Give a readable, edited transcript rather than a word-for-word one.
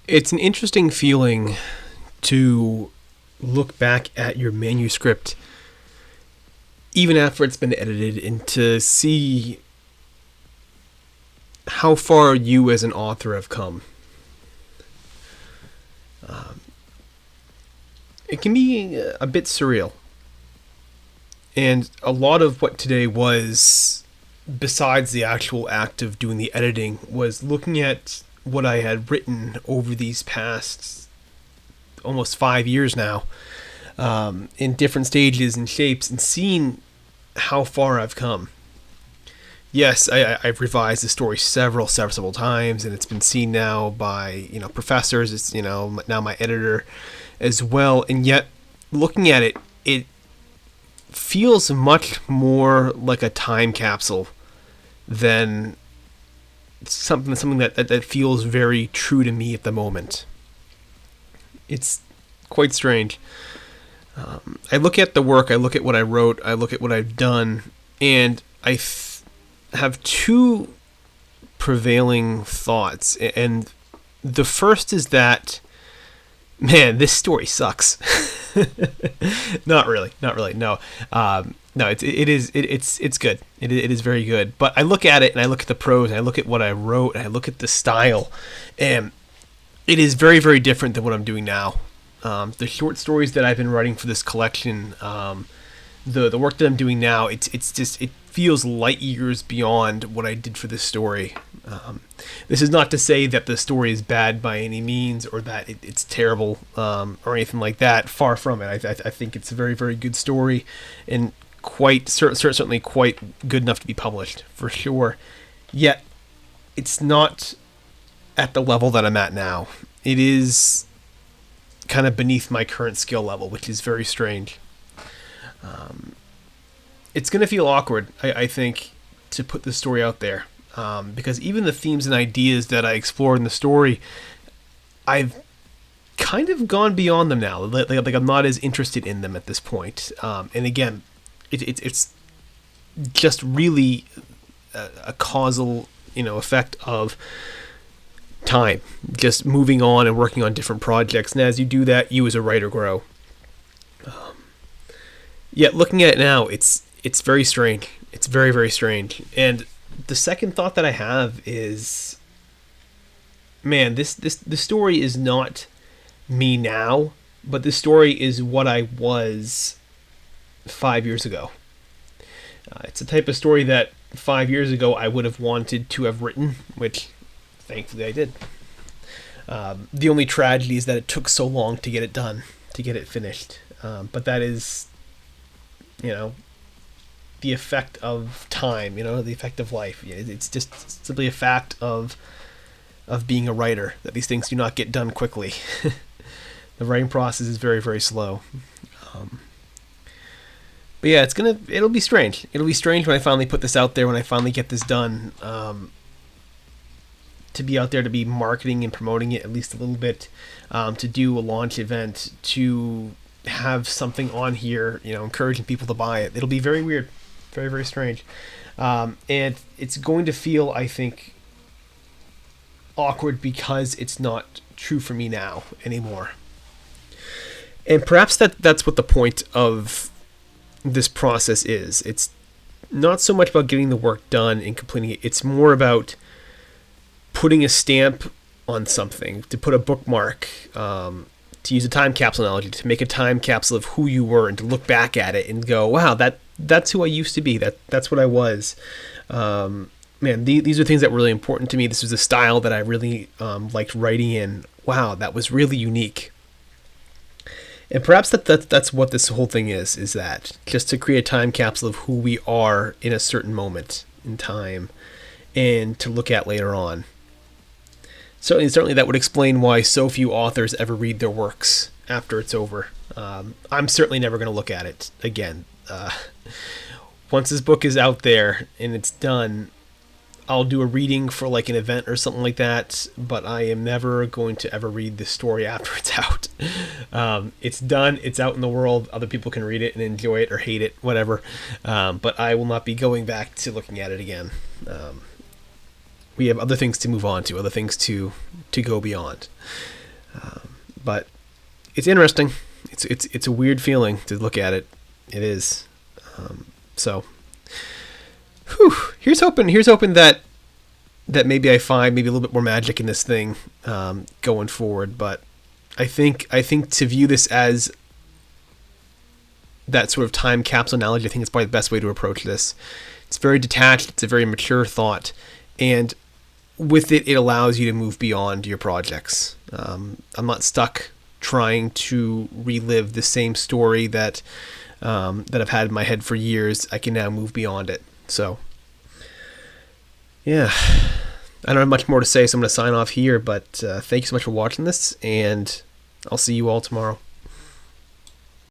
It's an interesting feeling to look back at your manuscript even after it's been edited and to see how far you as an author have come. It can be a bit surreal. And a lot of what today was, besides the actual act of doing the editing, was looking at what I had written over these past almost 5 years now, in different stages and shapes, and seeing how far I've come. Yes, I've revised the story several times, and it's been seen now by professors. It's now my editor as well, and yet looking at it, it feels much more like a time capsule than something that feels very true to me at the moment. It's quite strange. I look at the work, I look at what I wrote, I look at what I've done, and I have two prevailing thoughts. And the first is that, man, this story sucks. Not really. No, no, it's good. It is very good. But I look at it and I look at the prose and I look at what I wrote and I look at the style, and it is very, very different than what I'm doing now. The short stories that I've been writing for this collection, the work that I'm doing now, it feels light years beyond what I did for this story. This is not to say that the story is bad by any means, or that it's terrible, or anything like that. Far from it. I think it's a very, very good story, and certainly quite good enough to be published, for sure. Yet, it's not at the level that I'm at now. It is kind of beneath my current skill level, which is very strange. It's going to feel awkward, I think, to put this story out there. Because even the themes and ideas that I explored in the story, I've kind of gone beyond them now. Like I'm not as interested in them at this point. And again, it's just really a causal, effect of time, just moving on and working on different projects. And as you do that, you as a writer grow. Yet looking at it now, it's very strange. It's very, very strange. And the second thought that I have is, man, this story is not me now, but this story is what I was 5 years ago. It's a type of story that 5 years ago I would have wanted to have written, which thankfully I did. The only tragedy is that it took so long to get it done, to get it finished. But that is, the effect of time, the effect of life. It's just simply a fact of being a writer, that these things do not get done quickly. The writing process is very, very slow. But yeah, it'll be strange. It'll be strange when I finally put this out there, when I finally get this done. To be out there, to be marketing and promoting it at least a little bit, to do a launch event, to have something on here, encouraging people to buy it. It'll be very weird. Very, very strange. And it's going to feel, I think, awkward because it's not true for me now anymore. And perhaps that's what the point of this process is. It's not so much about getting the work done and completing it. It's more about putting a stamp on something, to put a bookmark, to use a time capsule analogy, to make a time capsule of who you were and to look back at it and go, wow, that's who I used to be. That's what I was. Man, these are things that were really important to me. This was a style that I really liked writing in. Wow, that was really unique. And perhaps that's what this whole thing is that just to create a time capsule of who we are in a certain moment in time and to look at later on. Certainly that would explain why so few authors ever read their works after it's over. I'm certainly never going to look at it again. Once this book is out there and it's done, I'll do a reading for like an event or something like that, but I am never going to ever read this story after it's out. It's done, it's out in the world, other people can read it and enjoy it or hate it, whatever, but I will not be going back to looking at it again. we have other things to move on to, other things to go beyond. But it's interesting. It's a weird feeling to look at it. It is. So, here's hoping that maybe I find maybe a little bit more magic in this thing going forward. But I think to view this as that sort of time capsule analogy, I think it's probably the best way to approach this. It's very detached. It's a very mature thought, and with it, it allows you to move beyond your projects. I'm not stuck trying to relive the same story that I've had in my head for years. I can now move beyond it. So, yeah, I don't have much more to say, so I'm going to sign off here. But thank you so much for watching this, and I'll see you all tomorrow.